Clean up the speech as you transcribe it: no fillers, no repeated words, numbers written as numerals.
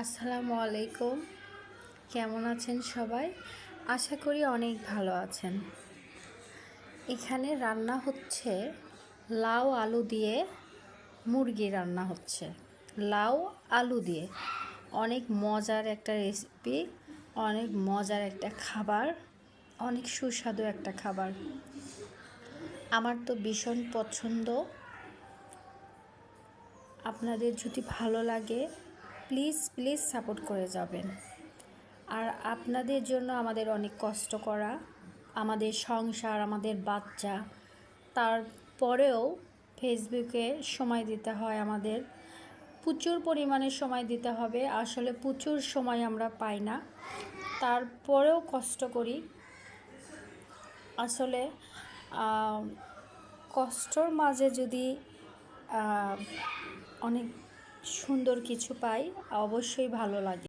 আসসালামু আলাইকুম। কেমন আছেন সবাই? আশা করি অনেক ভালো আছেন। এখানে রান্না হচ্ছে লাউ আলু দিয়ে মুরগি রান্না হচ্ছে। লাউ আলু দিয়ে অনেক মজার একটা রেসিপি, অনেক মজার একটা খাবার, অনেক সুস্বাদু একটা খাবার। আমার তো ভীষণ পছন্দ। আপনাদের যদি ভালো লাগে প্লিজ প্লিজ সাপোর্ট করে যাবেন। আর আপনাদের জন্য আমাদের অনেক কষ্ট করা, আমাদের সংসার, আমাদের বাচ্চা, তারপরেও ফেসবুকে সময় দিতে হয় আমাদের, প্রচুর পরিমাণে সময় দিতে হবে। আসলে প্রচুর সময় আমরা পাই না, তারপরেও কষ্ট করি। আসলে কষ্টর মাঝে যদি অনেক সুন্দর কিছু পাই অবশ্যই ভালো লাগে।